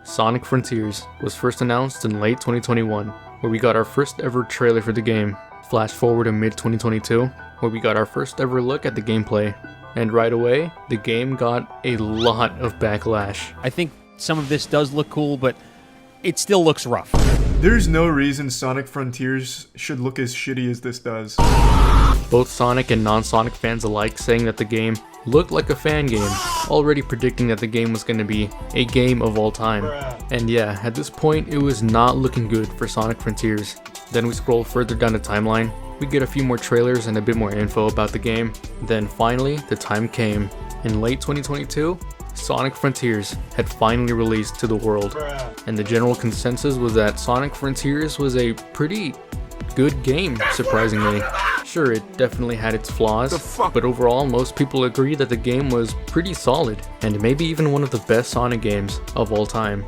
Sonic Frontiers was first announced in late 2021, where we got our first ever trailer for the game. Flash forward to mid-2022, where we got our first ever look at the gameplay. And right away, the game got a lot of backlash. I think some of this does look cool, but it still looks rough. There's no reason Sonic Frontiers should look as shitty as this does. Both Sonic and non-Sonic fans alike saying that the game looked like a fan game, already predicting that the game was going to be a game of all time. And yeah, at this point, it was not looking good for Sonic Frontiers. Then we scroll further down the timeline, we get a few more trailers and a bit more info about the game. Then finally, the time came. In late 2022, Sonic Frontiers had finally released to the world, and the general consensus was that Sonic Frontiers was a pretty good game, surprisingly. Sure, it definitely had its flaws, but overall most people agree that the game was pretty solid, and maybe even one of the best Sonic games of all time.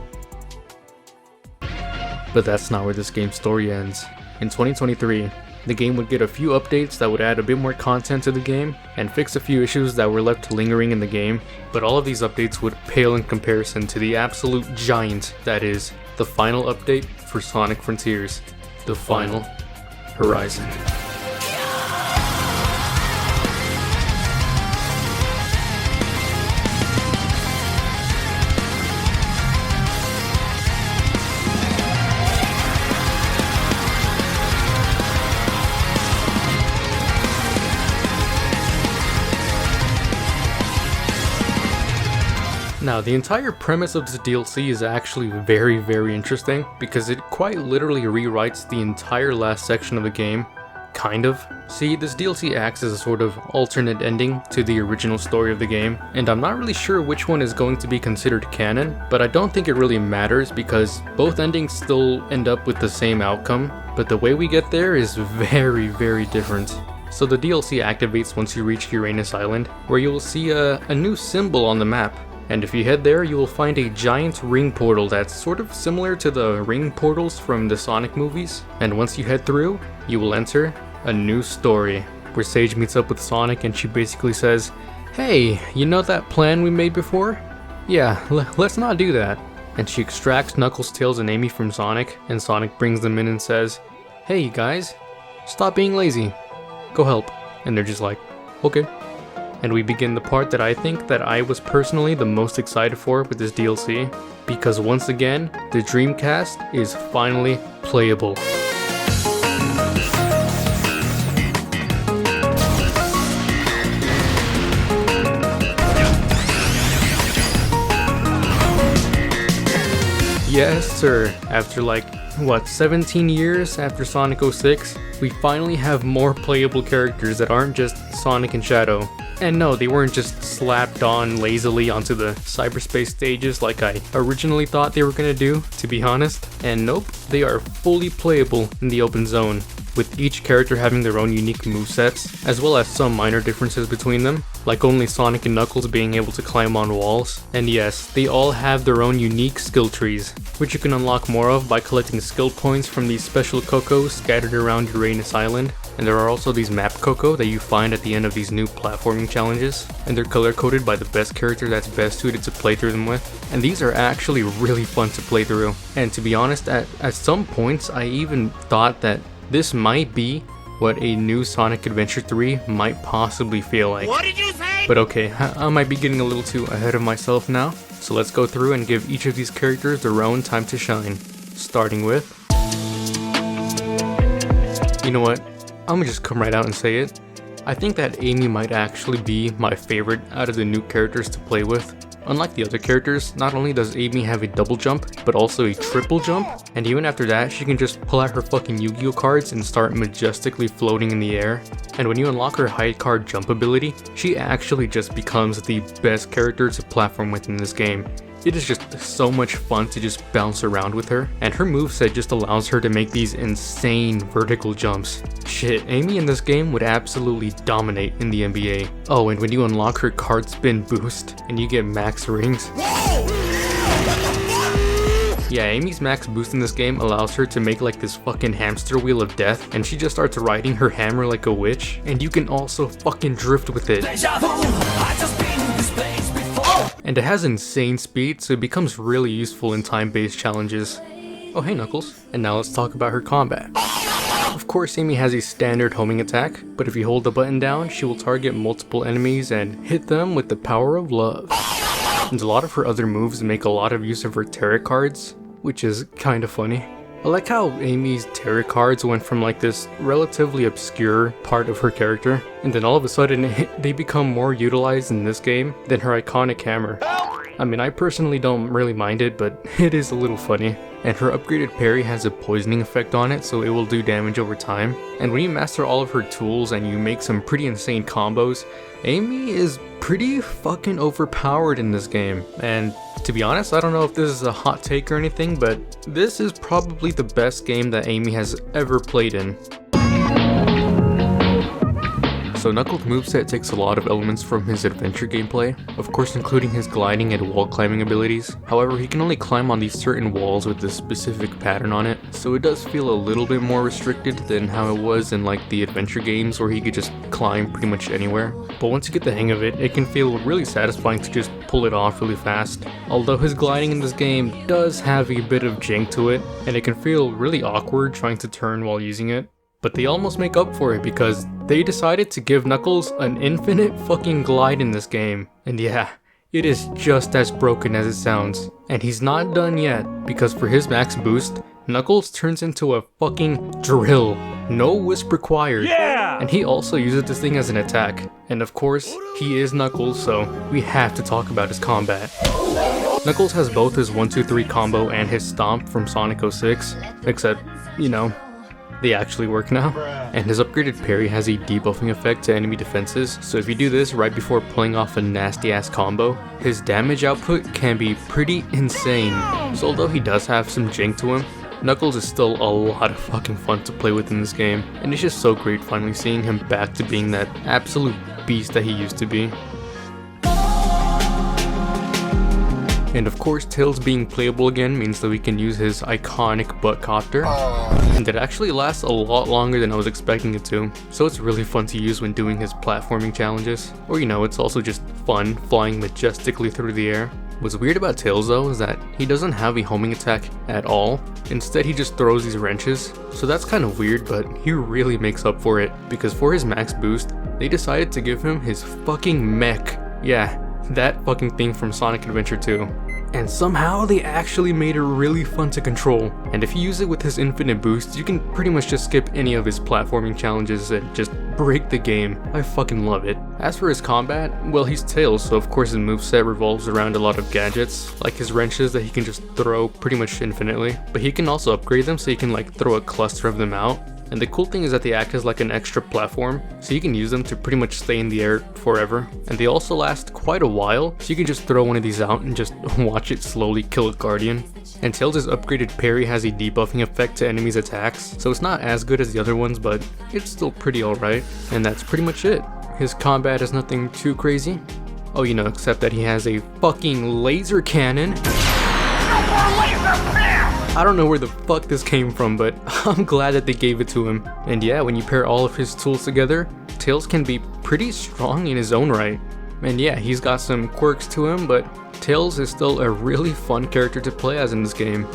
But that's not where this game's story ends. In 2023, the game would get a few updates that would add a bit more content to the game and fix a few issues that were left lingering in the game, but all of these updates would pale in comparison to the absolute giant that is the final update for Sonic Frontiers, the Final Horizon. Now, the entire premise of this DLC is actually very interesting because it quite literally rewrites the entire last section of the game, kind of. See, this DLC acts as a sort of alternate ending to the original story of the game, and I'm not really sure which one is going to be considered canon, but I don't think it really matters because both endings still end up with the same outcome, but the way we get there is very different. So the DLC activates once you reach Uranus Island, where you will see a new symbol on the map. And if you head there, you will find a giant ring portal that's sort of similar to the ring portals from the Sonic movies. And once you head through, you will enter a new story, where Sage meets up with Sonic and she basically says, "Hey, you know that plan we made before? Yeah, let's not do that." And she extracts Knuckles, Tails, and Amy from Sonic, and Sonic brings them in and says, "Hey guys, stop being lazy. Go help." And they're just like, "Okay." And we begin the part that I think that I was personally the most excited for with this DLC, because once again, the Dreamcast is finally playable. Yes sir, after 17 years after Sonic 06, we finally have more playable characters that aren't just Sonic and Shadow. And no, they weren't just slapped on lazily onto the Cyberspace stages like I originally thought they were gonna do, to be honest. And nope, they are fully playable in the open zone, with each character having their own unique movesets, as well as some minor differences between them, like only Sonic and Knuckles being able to climb on walls. And yes, they all have their own unique skill trees, which you can unlock more of by collecting skill points from these special Cocos scattered around Uranus Island. And there are also these map Coco that you find at the end of these new platforming challenges, and they're color coded by the best character that's best suited to play through them with. And these are actually really fun to play through. And to be honest, at some points I even thought that this might be what a new Sonic Adventure 3 might possibly feel like. What did you say? But okay, I might be getting a little too ahead of myself now, so let's go through and give each of these characters their own time to shine. Starting with... You know what? I'm gonna just come right out and say it. I think that Amy might actually be my favorite out of the new characters to play with. Unlike the other characters, not only does Amy have a double jump, but also a triple jump, and even after that, she can just pull out her fucking Yu-Gi-Oh cards and start majestically floating in the air. And when you unlock her hide card jump ability, she actually just becomes the best character to platform with in this game. It is just so much fun to just bounce around with her, and her moveset just allows her to make these insane vertical jumps. Shit, Amy in this game would absolutely dominate in the NBA. Oh, and when you unlock her card spin boost, and you get max rings. Yeah, Amy's max boost in this game allows her to make this fucking hamster wheel of death, and she just starts riding her hammer like a witch, and you can also fucking drift with it. and it has insane speed, so it becomes really useful in time-based challenges. Oh hey Knuckles, and now let's talk about her combat. Of course Amy has a standard homing attack, but if you hold the button down, she will target multiple enemies and hit them with the power of love. And a lot of her other moves make a lot of use of her tarot cards, which is kinda funny. I like how Amy's tarot cards went from like this relatively obscure part of her character, and then all of a sudden they become more utilized in this game than her iconic hammer. I mean, I personally don't really mind it, but it is a little funny. And her upgraded parry has a poisoning effect on it, so it will do damage over time. And when you master all of her tools and you make some pretty insane combos, Amy is pretty fucking overpowered in this game. And to be honest, I don't know if this is a hot take or anything, but this is probably the best game that Amy has ever played in. So Knuckles' moveset takes a lot of elements from his adventure gameplay, of course including his gliding and wall climbing abilities. However, he can only climb on these certain walls with this specific pattern on it, so it does feel a little bit more restricted than how it was in like the adventure games where he could just climb pretty much anywhere. But once you get the hang of it, it can feel really satisfying to just pull it off really fast. Although his gliding in this game does have a bit of jank to it, and it can feel really awkward trying to turn while using it. But they almost make up for it because they decided to give Knuckles an infinite fucking glide in this game. And yeah, it is just as broken as it sounds. And he's not done yet, because for his max boost, Knuckles turns into a fucking drill. No wisp required. Yeah! And he also uses this thing as an attack. And of course, he is Knuckles, so we have to talk about his combat. Knuckles has both his 1-2-3 combo and his stomp from Sonic 06, except, you know, they actually work now. And his upgraded parry has a debuffing effect to enemy defenses, so if you do this right before pulling off a nasty ass combo, his damage output can be pretty insane. So although he does have some jank to him, Knuckles is still a lot of fucking fun to play with in this game, and it's just so great finally seeing him back to being that absolute beast that he used to be. And of course, Tails being playable again means that we can use his iconic butt copter, and it actually lasts a lot longer than I was expecting it to, so it's really fun to use when doing his platforming challenges, or you know, it's also just fun flying majestically through the air. What's weird about Tails though is that he doesn't have a homing attack at all, instead he just throws these wrenches, so that's kind of weird, but he really makes up for it, because for his max boost, they decided to give him his fucking mech. Yeah, that fucking thing from Sonic Adventure 2. And somehow they actually made it really fun to control. And if you use it with his infinite boost, you can pretty much just skip any of his platforming challenges and just break the game. I fucking love it. As for his combat, well, he's Tails, so of course his moveset revolves around a lot of gadgets, like his wrenches that he can just throw pretty much infinitely. But he can also upgrade them so he can like throw a cluster of them out. And the cool thing is that they act as like an extra platform, so you can use them to pretty much stay in the air forever. And they also last quite a while, so you can just throw one of these out and just watch it slowly kill a guardian. And Tails' upgraded parry has a debuffing effect to enemies' attacks, so it's not as good as the other ones, but it's still pretty alright. And that's pretty much it. His combat is nothing too crazy. Oh, you know, except that he has a fucking laser cannon. I don't know where the fuck this came from, but I'm glad that they gave it to him. And yeah, when you pair all of his tools together, Tails can be pretty strong in his own right. And yeah, he's got some quirks to him, but Tails is still a really fun character to play as in this game.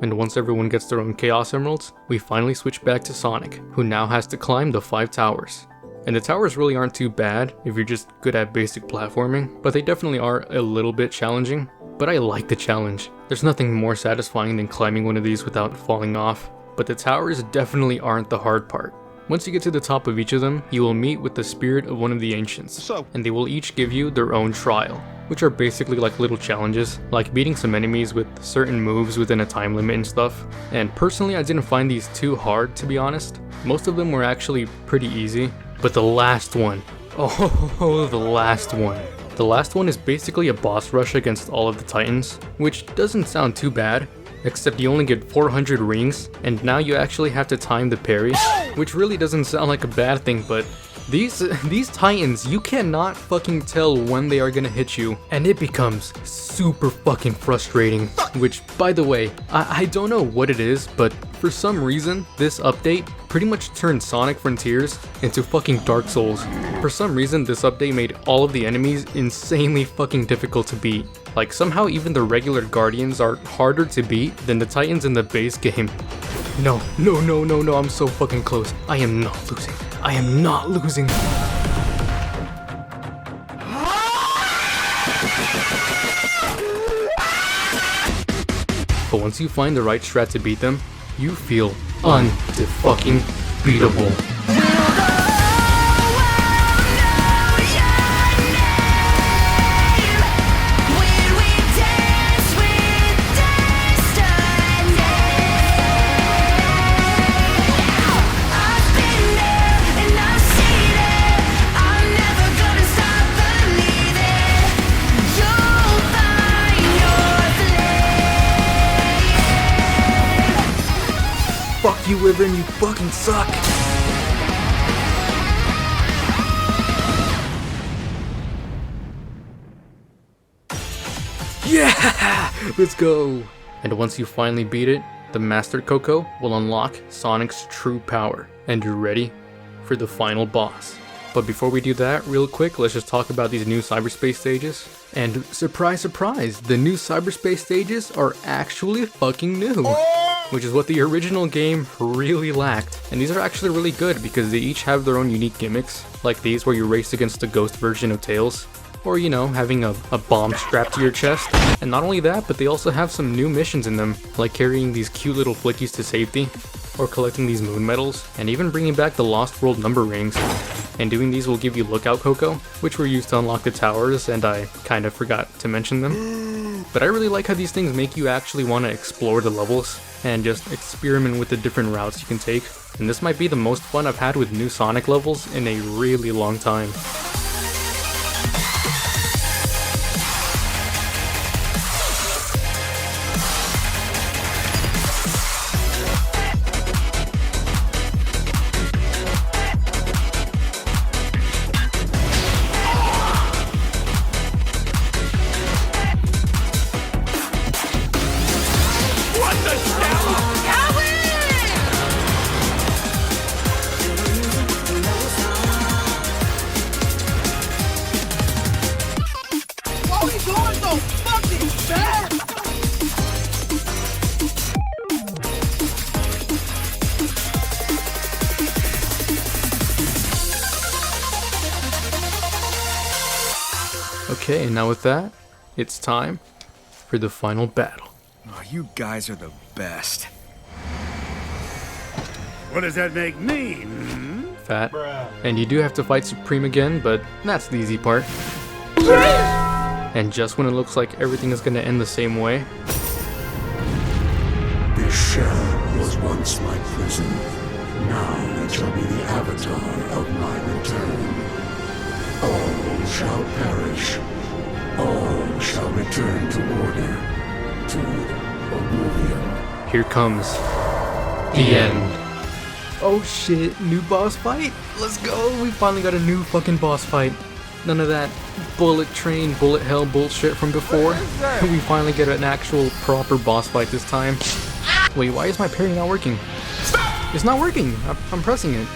And once everyone gets their own Chaos Emeralds, we finally switch back to Sonic, who now has to climb the 5 towers. And the towers really aren't too bad if you're just good at basic platforming, but they definitely are a little bit challenging. But I like the challenge. There's nothing more satisfying than climbing one of these without falling off. But the towers definitely aren't the hard part. Once you get to the top of each of them, you will meet with the spirit of one of the ancients, and they will each give you their own trial, which are basically like little challenges, like beating some enemies with certain moves within a time limit and stuff. And personally, I didn't find these too hard, to be honest. Most of them were actually pretty easy, but the last one, oh, the last one. The last one is basically a boss rush against all of the Titans, which doesn't sound too bad, except you only get 400 rings, and now you actually have to time the parry, which really doesn't sound like a bad thing, but these Titans, you cannot fucking tell when they are gonna hit you, and it becomes super fucking frustrating, which, by the way, I don't know what it is, but For some reason, this update pretty much turned Sonic Frontiers into fucking Dark Souls. For some reason, this update made all of the enemies insanely fucking difficult to beat. Like, somehow even the regular Guardians are harder to beat than the Titans in the base game. No, I'm so fucking close. I am not losing. I am not losing. But once you find the right strat to beat them, you feel un-fucking beatable. Fuck you, Wyvern, you fucking suck! Yeah! Let's go! And once you finally beat it, the Master Coco will unlock Sonic's true power. And you're ready for the final boss. But before we do that, real quick, let's just talk about these new Cyberspace stages. And surprise, surprise, the new Cyberspace stages are actually fucking new. Which is what the original game really lacked. And these are actually really good because they each have their own unique gimmicks, like these where you race against the ghost version of Tails, or you know, having a bomb strapped to your chest. And not only that, but they also have some new missions in them, like carrying these cute little flickies to safety, or collecting these moon medals, and even bringing back the Lost World number rings. And doing these will give you Lookout Coco, which were used to unlock the towers, and I kind of forgot to mention them. But I really like how these things make you actually want to explore the levels, and just experiment with the different routes you can take. And this might be the most fun I've had with new Sonic levels in a really long time. Okay, and now with that, it's time for the final battle. Oh, you guys are the best. What does that make me? Hmm? Fat. And you do have to fight Supreme again, but that's the easy part. And just when it looks like everything is going to end the same way, This shell was once my prison. Now it shall be the avatar of my return. All shall perish. All shall return to order. To oblivion. here comes the end. Oh shit, new boss fight? Let's go! We finally got a new fucking boss fight. None of that bullet train, bullet hell bullshit from before. We finally get an actual proper boss fight this time. Wait, why is my parry not working? It's not working! I'm pressing it.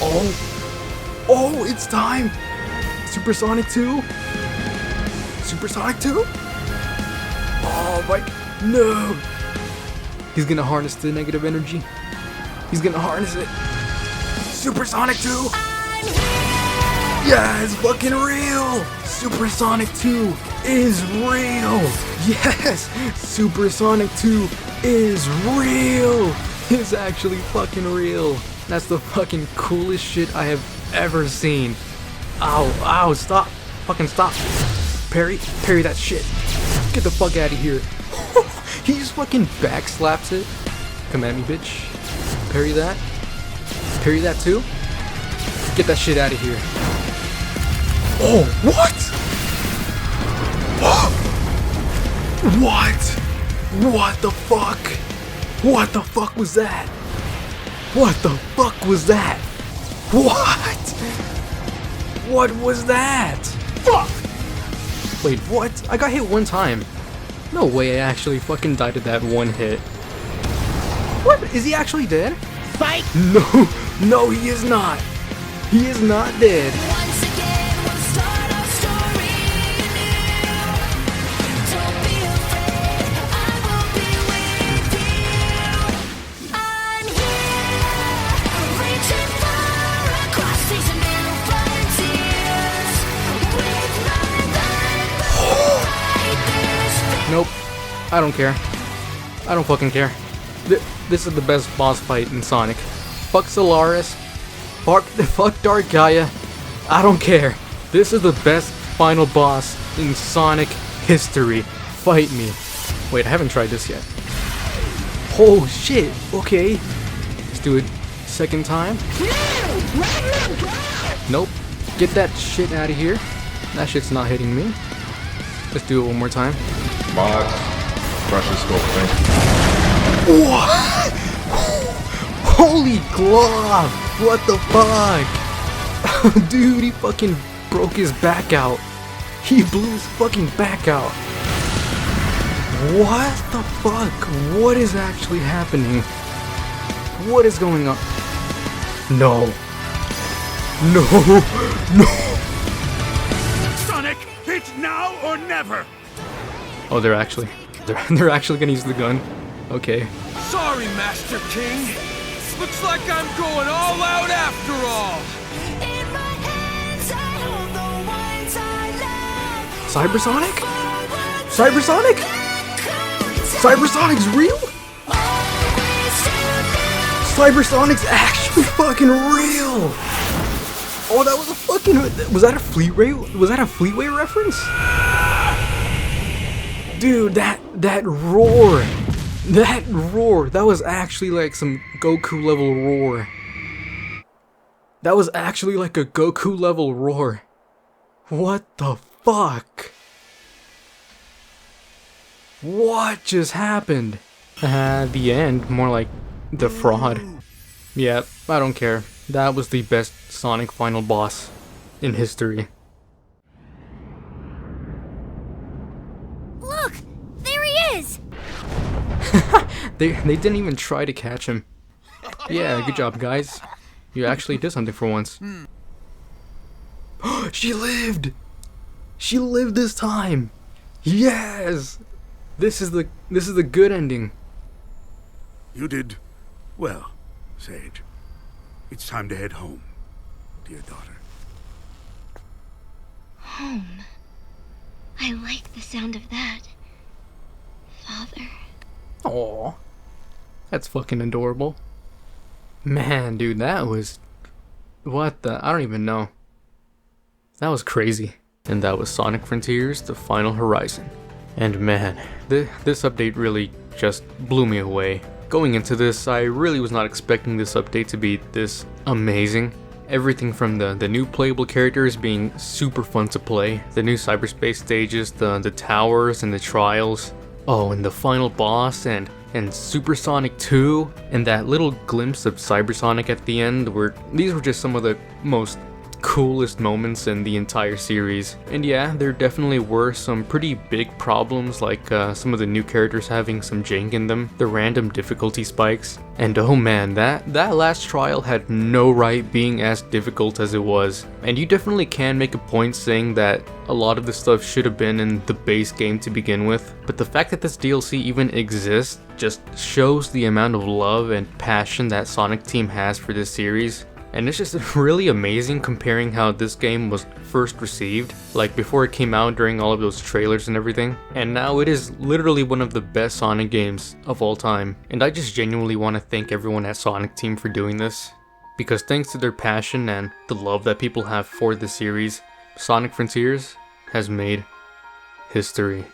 Oh, it's time! Supersonic 2? Supersonic 2? Oh my, no! He's gonna harness the negative energy. He's gonna harness it. Supersonic 2! Yeah, it's fucking real! Supersonic 2 is real! Yes! Supersonic 2 is real! It's actually fucking real. That's the fucking coolest shit I have ever seen. Ow, stop. Fucking stop. Parry that shit. Get the fuck out of here. He just fucking backslaps it. Come at me, bitch. Parry that. Parry that too. Get that shit out of here. Oh, what? What? What the fuck? What the fuck was that? What the fuck was that? What? What was that? Fuck! Wait, what? I got hit one time. No way I actually fucking died to that one hit. What? Is he actually dead? Fight! No, no, he is not. He is not dead. Once again, we'll start our story anew. Don't be afraid, I will be with you. I'm here, reaching far across these new frontiers. With my life, fight this. Nope. I don't care. I don't fucking care. This is the best boss fight in Sonic. Fuck Solaris. Fuck Dark Gaia. I don't care. This is the best final boss in Sonic history. Fight me. Wait, I haven't tried this yet. Oh shit. Okay. Let's do it. Second time. Nope. Get that shit out of here. That shit's not hitting me. Let's do it one more time. Mods, crush the scope, thank you. What? Holy glove! What the fuck? Dude, he fucking broke his back out. He blew his fucking back out. What the fuck? What is actually happening? What is going on? No. No. No. Sonic, it's now or never! Oh, they're actually gonna use the gun. Okay. Sorry, Master King. Looks like I'm going all out after all. In my hands, I hold the ones I love. Cybersonic? Forward, Cybersonic? Cybersonic's real? always to Cybersonic's actually fucking real. Oh, that was a fucking. Was that a Fleetway? Was that a Fleetway reference? Dude, that roar. That roar, that was actually like some Goku level roar. That was actually like a Goku level roar. What the fuck? What just happened? The end, more like the fraud. Yeah, I don't care. That was the best Sonic final boss in history. Look, there he is. They didn't even try to catch him. Yeah, good job, guys. You actually did something for once. She lived! She lived this time! Yes! This is the good ending. You did well, Sage. It's time to head home, dear daughter. Home. I like the sound of that. Father. Aww. That's fucking adorable. Man, dude, that was... What the... I don't even know. That was crazy. And that was Sonic Frontiers, The Final Horizon. And man, this update really just blew me away. Going into this, I really was not expecting this update to be this amazing. Everything from the new playable characters being super fun to play, the new cyberspace stages, the towers and the trials. Oh, and the final boss and Supersonic 2 and that little glimpse of Cybersonic at the end these were just some of the most coolest moments in the entire series. And yeah, there definitely were some pretty big problems, like some of the new characters having some jank in them, the random difficulty spikes, and oh man, that last trial had no right being as difficult as it was. And you definitely can make a point saying that a lot of the stuff should have been in the base game to begin with, but the fact that this DLC even exists just shows the amount of love and passion that Sonic Team has for this series. And it's just really amazing comparing how this game was first received, like before it came out during all of those trailers and everything. And now it is literally one of the best Sonic games of all time. And I just genuinely want to thank everyone at Sonic Team for doing this. Because thanks to their passion and the love that people have for the series, Sonic Frontiers has made history.